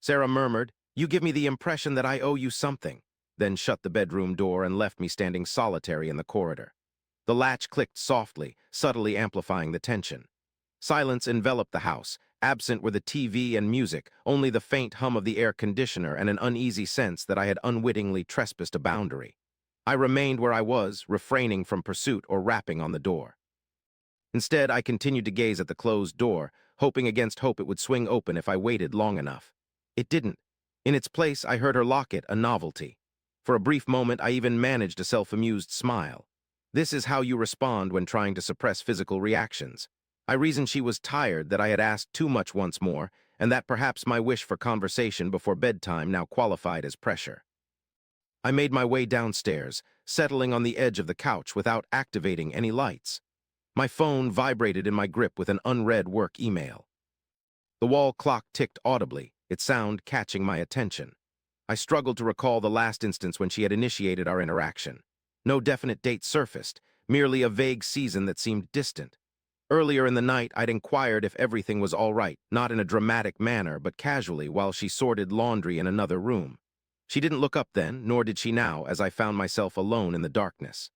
Sarah murmured, "You give me the impression that I owe you something," then shut the bedroom door and left me standing solitary in the corridor. The latch clicked softly, subtly amplifying the tension. Silence enveloped the house. Absent were the TV and music, only the faint hum of the air conditioner and an uneasy sense that I had unwittingly trespassed a boundary. I remained where I was, refraining from pursuit or rapping on the door. Instead, I continued to gaze at the closed door, hoping against hope it would swing open if I waited long enough. It didn't. In its place, I heard her lock it, a novelty. For a brief moment, I even managed a self-amused smile. This is how you respond when trying to suppress physical reactions. I reasoned she was tired, that I had asked too much once more, and that perhaps my wish for conversation before bedtime now qualified as pressure. I made my way downstairs, settling on the edge of the couch without activating any lights. My phone vibrated in my grip with an unread work email. The wall clock ticked audibly, its sound catching my attention. I struggled to recall the last instance when she had initiated our interaction. No definite date surfaced, merely a vague season that seemed distant. Earlier in the night, I'd inquired if everything was all right, not in a dramatic manner, but casually while she sorted laundry in another room. She didn't look up then, nor did she now, as I found myself alone in the darkness.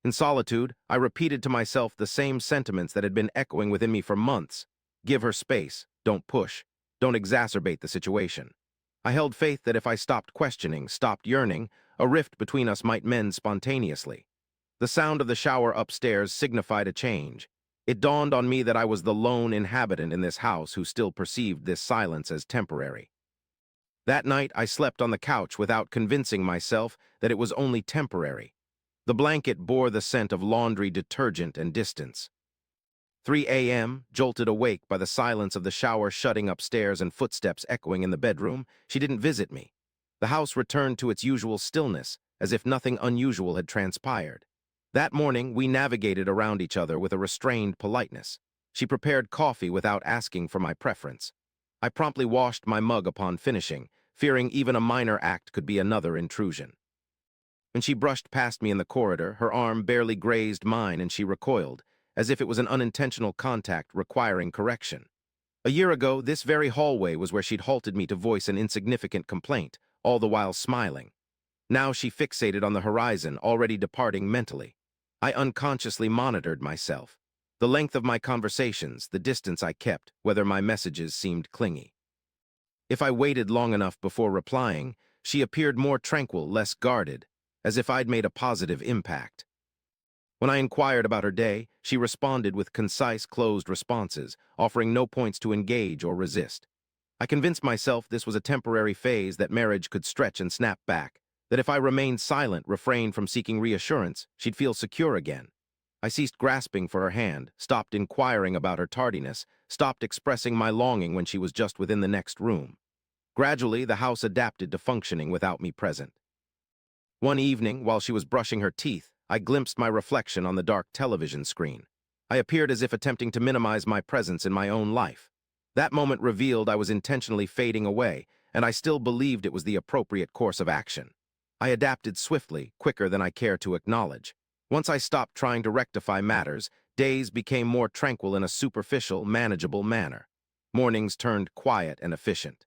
In solitude, I repeated to myself the same sentiments that had been echoing within me for months. Give her space, don't push, don't exacerbate the situation. I held faith that if I stopped questioning, stopped yearning, a rift between us might mend spontaneously. The sound of the shower upstairs signified a change. It dawned on me that I was the lone inhabitant in this house who still perceived this silence as temporary. That night, I slept on the couch without convincing myself that it was only temporary. The blanket bore the scent of laundry detergent and distance. 3 a.m., jolted awake by the silence of the shower shutting upstairs and footsteps echoing in the bedroom, she didn't visit me. The house returned to its usual stillness, as if nothing unusual had transpired. That morning, we navigated around each other with a restrained politeness. She prepared coffee without asking for my preference. I promptly washed my mug upon finishing, fearing even a minor act could be another intrusion. When she brushed past me in the corridor, her arm barely grazed mine and she recoiled, as if it was an unintentional contact requiring correction. A year ago, this very hallway was where she'd halted me to voice an insignificant complaint, all the while smiling. Now she fixated on the horizon, already departing mentally. I unconsciously monitored myself. The length of my conversations, the distance I kept, whether my messages seemed clingy. If I waited long enough before replying, she appeared more tranquil, less guarded, as if I'd made a positive impact. When I inquired about her day, she responded with concise, closed responses, offering no points to engage or resist. I convinced myself this was a temporary phase, that marriage could stretch and snap back, that if I remained silent, refrained from seeking reassurance, she'd feel secure again. I ceased grasping for her hand, stopped inquiring about her tardiness, stopped expressing my longing when she was just within the next room. Gradually, the house adapted to functioning without me present. One evening, while she was brushing her teeth, I glimpsed my reflection on the dark television screen. I appeared as if attempting to minimize my presence in my own life. That moment revealed I was intentionally fading away, and I still believed it was the appropriate course of action. I adapted swiftly, quicker than I care to acknowledge. Once I stopped trying to rectify matters, days became more tranquil in a superficial, manageable manner. Mornings turned quiet and efficient.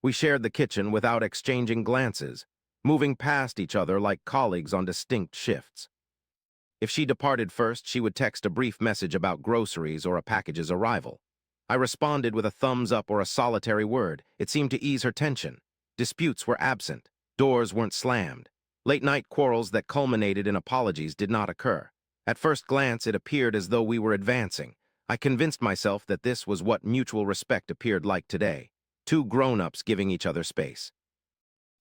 We shared the kitchen without exchanging glances, moving past each other like colleagues on distinct shifts. If she departed first, she would text a brief message about groceries or a package's arrival. I responded with a thumbs up or a solitary word. It seemed to ease her tension. Disputes were absent. Doors weren't slammed. Late-night quarrels that culminated in apologies did not occur. At first glance, it appeared as though we were advancing. I convinced myself that this was what mutual respect appeared like today. Two grown-ups giving each other space.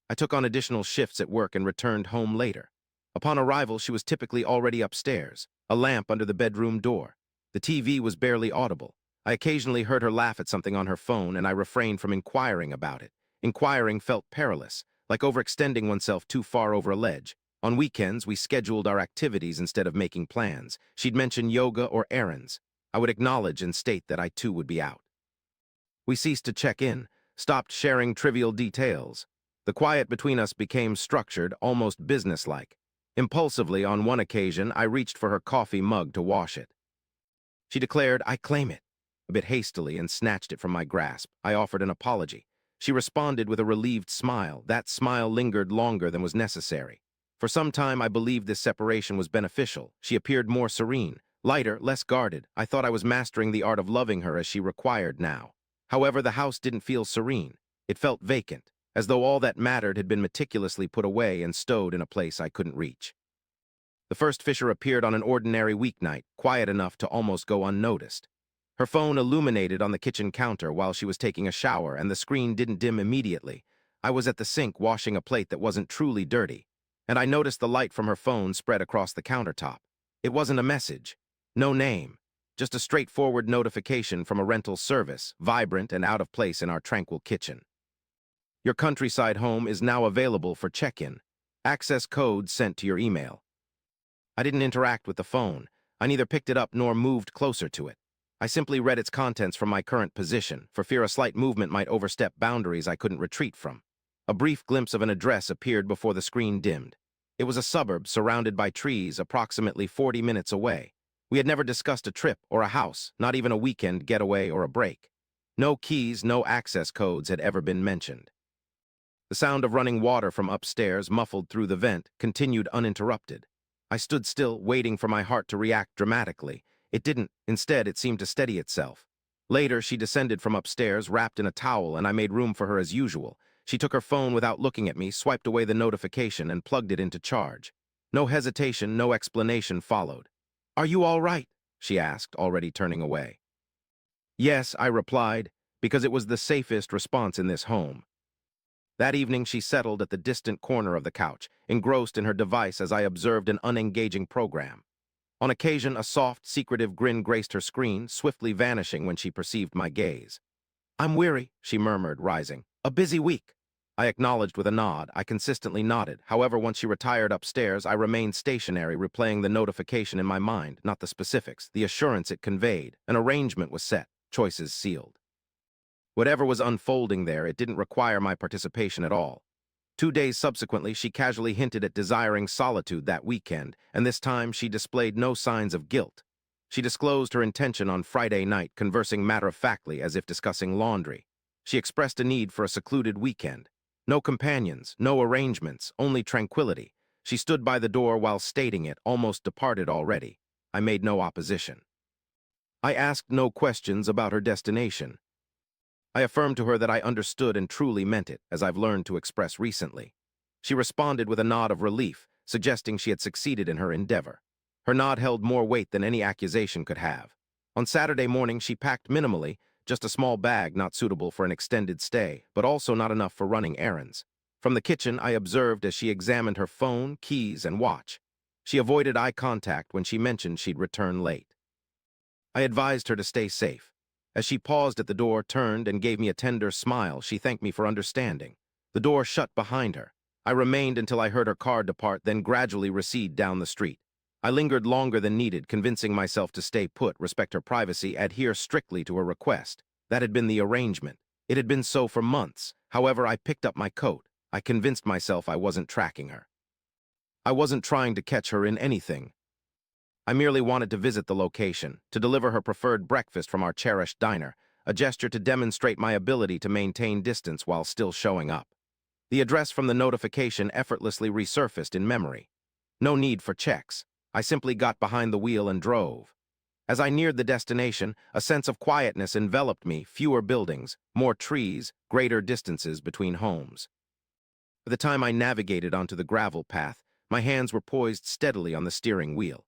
I took on additional shifts at work and returned home later. Upon arrival, she was typically already upstairs, a lamp under the bedroom door. The TV was barely audible. I occasionally heard her laugh at something on her phone, and I refrained from inquiring about it. Inquiring felt perilous, like overextending oneself too far over a ledge. On weekends, we scheduled our activities instead of making plans. She'd mention yoga or errands. I would acknowledge and state that I too would be out. We ceased to check in, stopped sharing trivial details. The quiet between us became structured, almost businesslike. Impulsively, on one occasion, I reached for her coffee mug to wash it. She declared, "I claim it," a bit hastily, and snatched it from my grasp. I offered an apology. She responded with a relieved smile. That smile lingered longer than was necessary. For some time, I believed this separation was beneficial. She appeared more serene, lighter, less guarded. I thought I was mastering the art of loving her as she required now. However, the house didn't feel serene. It felt vacant, as though all that mattered had been meticulously put away and stowed in a place I couldn't reach. The first Fisher appeared on an ordinary weeknight, quiet enough to almost go unnoticed. Her phone illuminated on the kitchen counter while she was taking a shower, and the screen didn't dim immediately. I was at the sink washing a plate that wasn't truly dirty, and I noticed the light from her phone spread across the countertop. It wasn't a message, no name, just a straightforward notification from a rental service, vibrant and out of place in our tranquil kitchen. Your countryside home is now available for check-in. Access code sent to your email. I didn't interact with the phone. I neither picked it up nor moved closer to it. I simply read its contents from my current position, for fear a slight movement might overstep boundaries I couldn't retreat from. A brief glimpse of an address appeared before the screen dimmed. It was a suburb surrounded by trees approximately 40 minutes away. We had never discussed a trip or a house, not even a weekend getaway or a break. No keys, no access codes had ever been mentioned. The sound of running water from upstairs, muffled through the vent, continued uninterrupted. I stood still, waiting for my heart to react dramatically. It didn't. Instead, it seemed to steady itself. Later, she descended from upstairs, wrapped in a towel, and I made room for her as usual. She took her phone without looking at me, swiped away the notification, and plugged it into charge. No hesitation, no explanation followed. "Are you all right?" she asked, already turning away. "Yes," I replied, because it was the safest response in this home. That evening, she settled at the distant corner of the couch, engrossed in her device as I observed an unengaging program. On occasion, a soft, secretive grin graced her screen, swiftly vanishing when she perceived my gaze. "I'm weary," she murmured, rising. "A busy week." I acknowledged with a nod. I consistently nodded. However, once she retired upstairs, I remained stationary, replaying the notification in my mind, not the specifics, the assurance it conveyed. An arrangement was set, choices sealed. Whatever was unfolding there, it didn't require my participation at all. 2 days subsequently, she casually hinted at desiring solitude that weekend, and this time she displayed no signs of guilt. She disclosed her intention on Friday night, conversing matter-of-factly as if discussing laundry. She expressed a need for a secluded weekend. No companions, no arrangements, only tranquility. She stood by the door while stating it, almost departed already. I made no opposition. I asked no questions about her destination. I affirmed to her that I understood and truly meant it, as I've learned to express recently. She responded with a nod of relief, suggesting she had succeeded in her endeavor. Her nod held more weight than any accusation could have. On Saturday morning, she packed minimally, just a small bag not suitable for an extended stay, but also not enough for running errands. From the kitchen, I observed as she examined her phone, keys, and watch. She avoided eye contact when she mentioned she'd return late. I advised her to stay safe. As she paused at the door, turned, and gave me a tender smile, she thanked me for understanding. The door shut behind her. I remained until I heard her car depart, then gradually recede down the street. I lingered longer than needed, convincing myself to stay put, respect her privacy, adhere strictly to her request. That had been the arrangement. It had been so for months. However, I picked up my coat. I convinced myself I wasn't tracking her. I wasn't trying to catch her in anything. I merely wanted to visit the location, to deliver her preferred breakfast from our cherished diner, a gesture to demonstrate my ability to maintain distance while still showing up. The address from the notification effortlessly resurfaced in memory. No need for checks. I simply got behind the wheel and drove. As I neared the destination, a sense of quietness enveloped me, fewer buildings, more trees, greater distances between homes. By the time I navigated onto the gravel path, my hands were poised steadily on the steering wheel.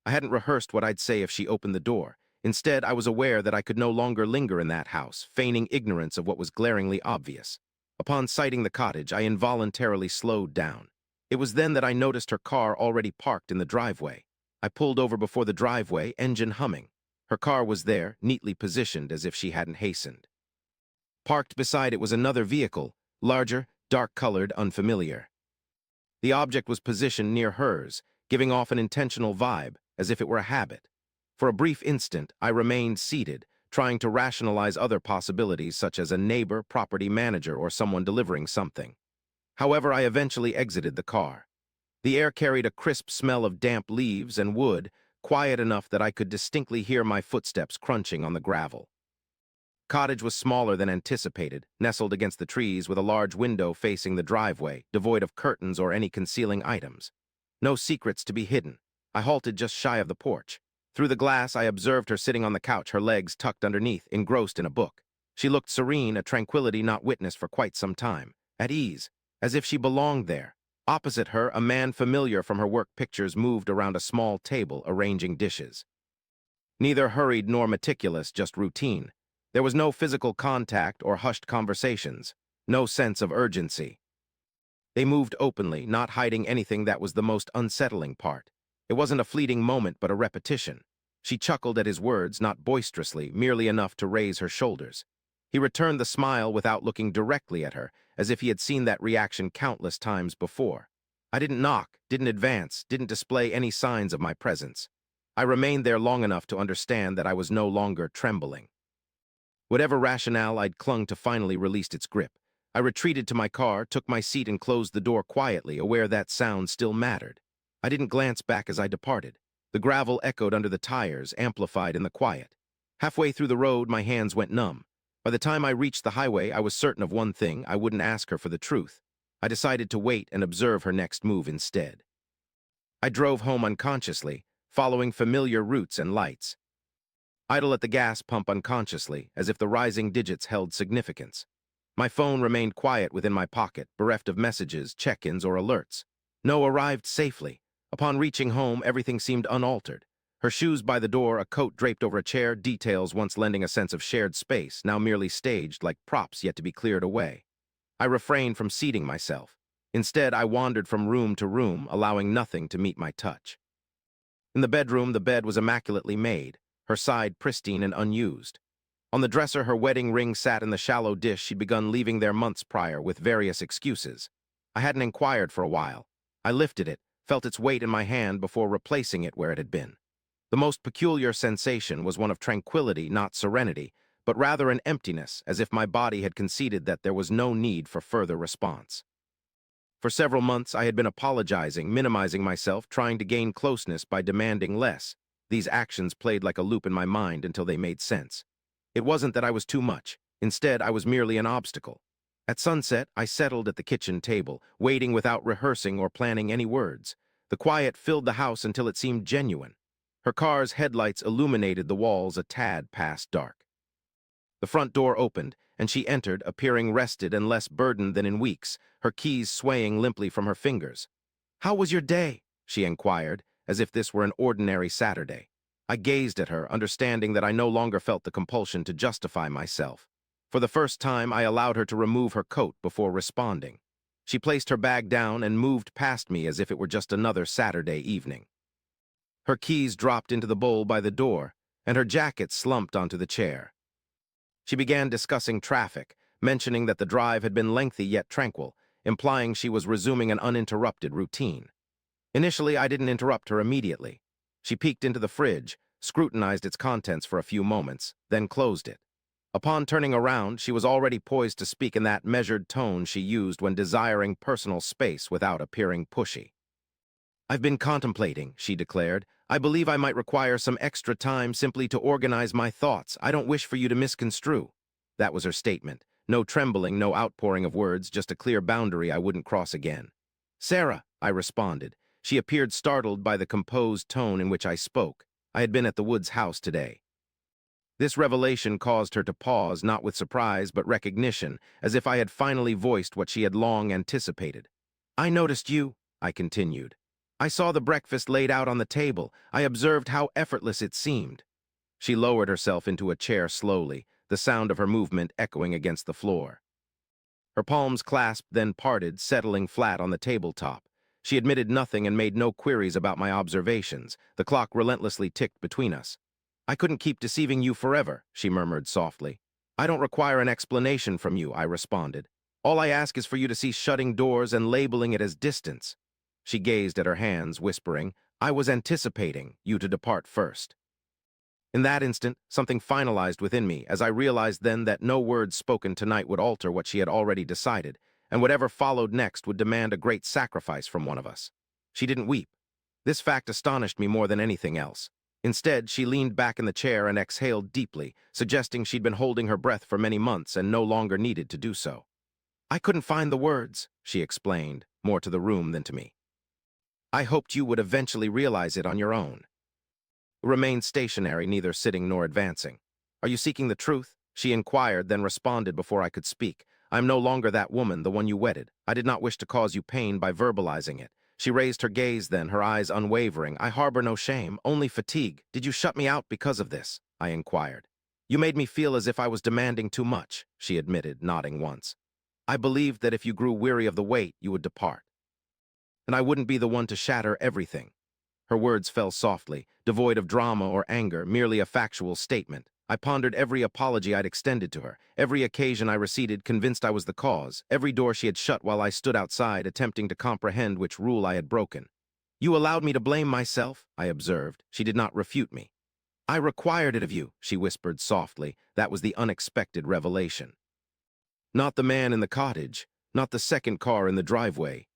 I hadn't rehearsed what I'd say if she opened the door. Instead, I was aware that I could no longer linger in that house, feigning ignorance of what was glaringly obvious. Upon sighting the cottage, I involuntarily slowed down. It was then that I noticed her car already parked in the driveway. I pulled over before the driveway, engine humming. Her car was there, neatly positioned as if she hadn't hastened. Parked beside it was another vehicle, larger, dark-colored, unfamiliar. The object was positioned near hers, giving off an intentional vibe, as if it were a habit. For a brief instant, I remained seated, trying to rationalize other possibilities such as a neighbor, property manager, or someone delivering something. However, I eventually exited the car. The air carried a crisp smell of damp leaves and wood, quiet enough that I could distinctly hear my footsteps crunching on the gravel. Cottage was smaller than anticipated, nestled against the trees with a large window facing the driveway, devoid of curtains or any concealing items. No secrets to be hidden. I halted just shy of the porch. Through the glass, I observed her sitting on the couch, her legs tucked underneath, engrossed in a book. She looked serene, a tranquility not witnessed for quite some time, at ease, as if she belonged there. Opposite her, a man familiar from her work pictures moved around a small table, arranging dishes. Neither hurried nor meticulous, just routine. There was no physical contact or hushed conversations, no sense of urgency. They moved openly, not hiding anything that was the most unsettling part. It wasn't a fleeting moment, but a repetition. She chuckled at his words, not boisterously, merely enough to raise her shoulders. He returned the smile without looking directly at her, as if he had seen that reaction countless times before. I didn't knock, didn't advance, didn't display any signs of my presence. I remained there long enough to understand that I was no longer trembling. Whatever rationale I'd clung to finally released its grip. I retreated to my car, took my seat, and closed the door quietly, aware that sound still mattered. I didn't glance back as I departed. The gravel echoed under the tires, amplified in the quiet. Halfway through the road, my hands went numb. By the time I reached the highway, I was certain of one thing: I wouldn't ask her for the truth. I decided to wait and observe her next move instead. I drove home unconsciously, following familiar routes and lights. Idle at the gas pump unconsciously, as if the rising digits held significance. My phone remained quiet within my pocket, bereft of messages, check-ins, or alerts. No arrived safely. Upon reaching home, everything seemed unaltered. Her shoes by the door, a coat draped over a chair, details once lending a sense of shared space, now merely staged like props yet to be cleared away. I refrained from seating myself. Instead, I wandered from room to room, allowing nothing to meet my touch. In the bedroom, the bed was immaculately made, her side pristine and unused. On the dresser, her wedding ring sat in the shallow dish she'd begun leaving there months prior with various excuses. I hadn't inquired for a while. I lifted it, felt its weight in my hand before replacing it where it had been. The most peculiar sensation was one of tranquility, not serenity, but rather an emptiness, as if my body had conceded that there was no need for further response. For several months, I had been apologizing, minimizing myself, trying to gain closeness by demanding less. These actions played like a loop in my mind until they made sense. It wasn't that I was too much. Instead, I was merely an obstacle. At sunset, I settled at the kitchen table, waiting without rehearsing or planning any words. The quiet filled the house until it seemed genuine. Her car's headlights illuminated the walls a tad past dark. The front door opened, and she entered, appearing rested and less burdened than in weeks, her keys swaying limply from her fingers. "How was your day?" she inquired, as if this were an ordinary Saturday. I gazed at her, understanding that I no longer felt the compulsion to justify myself. For the first time, I allowed her to remove her coat before responding. She placed her bag down and moved past me as if it were just another Saturday evening. Her keys dropped into the bowl by the door, and her jacket slumped onto the chair. She began discussing traffic, mentioning that the drive had been lengthy yet tranquil, implying she was resuming an uninterrupted routine. Initially, I didn't interrupt her immediately. She peeked into the fridge, scrutinized its contents for a few moments, then closed it. Upon turning around, she was already poised to speak in that measured tone she used when desiring personal space without appearing pushy. "I've been contemplating," she declared. "I believe I might require some extra time simply to organize my thoughts. I don't wish for you to misconstrue." That was her statement. No trembling, no outpouring of words, just a clear boundary I wouldn't cross again. "Sarah," I responded. She appeared startled by the composed tone in which I spoke. I had been at the Woods' house today. This revelation caused her to pause, not with surprise, but recognition, as if I had finally voiced what she had long anticipated. "I noticed you," I continued. "I saw the breakfast laid out on the table. I observed how effortless it seemed." She lowered herself into a chair slowly, the sound of her movement echoing against the floor. Her palms clasped, then parted, settling flat on the tabletop. She admitted nothing and made no queries about my observations. The clock relentlessly ticked between us. "I couldn't keep deceiving you forever," she murmured softly. "I don't require an explanation from you," I responded. "All I ask is for you to cease shutting doors and labeling it as distance." She gazed at her hands, whispering, "I was anticipating you to depart first." In that instant, something finalized within me, as I realized then that no words spoken tonight would alter what she had already decided, and whatever followed next would demand a great sacrifice from one of us. She didn't weep. This fact astonished me more than anything else. Instead, she leaned back in the chair and exhaled deeply, suggesting she'd been holding her breath for many months and no longer needed to do so. I couldn't find the words, she explained, more to the room than to me. I hoped you would eventually realize it on your own. Remained stationary, neither sitting nor advancing. Are you seeking the truth? She inquired, then responded before I could speak. I'm no longer that woman, the one you wedded. I did not wish to cause you pain by verbalizing it. She raised her gaze then, her eyes unwavering. I harbor no shame, only fatigue. Did you shut me out because of this? I inquired. You made me feel as if I was demanding too much, she admitted, nodding once. I believed that if you grew weary of the wait, you would depart. And I wouldn't be the one to shatter everything. Her words fell softly, devoid of drama or anger, merely a factual statement. I pondered every apology I'd extended to her, every occasion I receded, convinced I was the cause, every door she had shut while I stood outside, attempting to comprehend which rule I had broken. You allowed me to blame myself, I observed. She did not refute me. I required it of you, she whispered softly. That was the unexpected revelation. Not the man in the cottage, not the second car in the driveway.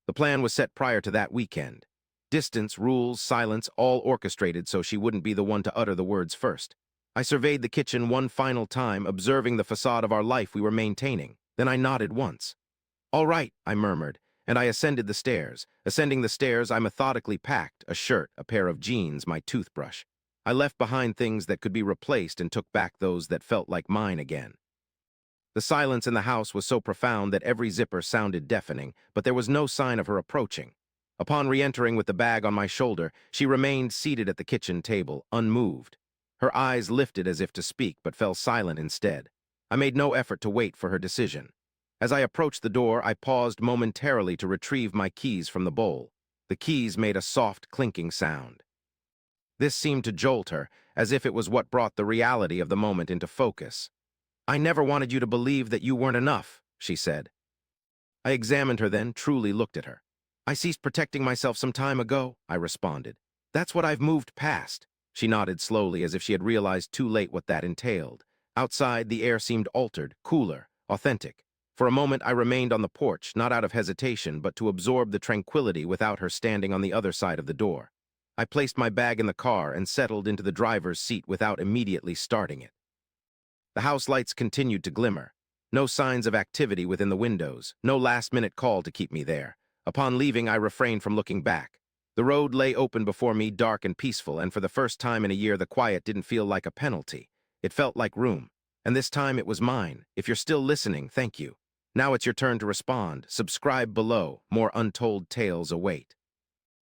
The plan was set prior to that weekend. Distance, rules, silence, all orchestrated so she wouldn't be the one to utter the words first. I surveyed the kitchen one final time, observing the facade of our life we were maintaining. Then I nodded once. All right, I murmured, and I ascended the stairs. Ascending the stairs, I methodically packed a shirt, a pair of jeans, my toothbrush. I left behind things that could be replaced and took back those that felt like mine again. The silence in the house was so profound that every zipper sounded deafening, but there was no sign of her approaching. Upon re-entering with the bag on my shoulder, she remained seated at the kitchen table, unmoved. Her eyes lifted as if to speak, but fell silent instead. I made no effort to wait for her decision. As I approached the door, I paused momentarily to retrieve my keys from the bowl. The keys made a soft, clinking sound. This seemed to jolt her, as if it was what brought the reality of the moment into focus. I never wanted you to believe that you weren't enough, she said. I examined her then, truly looked at her. I ceased protecting myself some time ago, I responded. That's what I've moved past. She nodded slowly as if she had realized too late what that entailed. Outside, the air seemed altered, cooler, authentic. For a moment, I remained on the porch, not out of hesitation, but to absorb the tranquility without her standing on the other side of the door. I placed my bag in the car and settled into the driver's seat without immediately starting it. The house lights continued to glimmer. No signs of activity within the windows, no last-minute call to keep me there. Upon leaving, I refrained from looking back. The road lay open before me, dark and peaceful, and for the first time in a year, the quiet didn't feel like a penalty. It felt like room. And this time it was mine. If you're still listening, thank you. Now it's your turn to respond. Subscribe below. More untold tales await.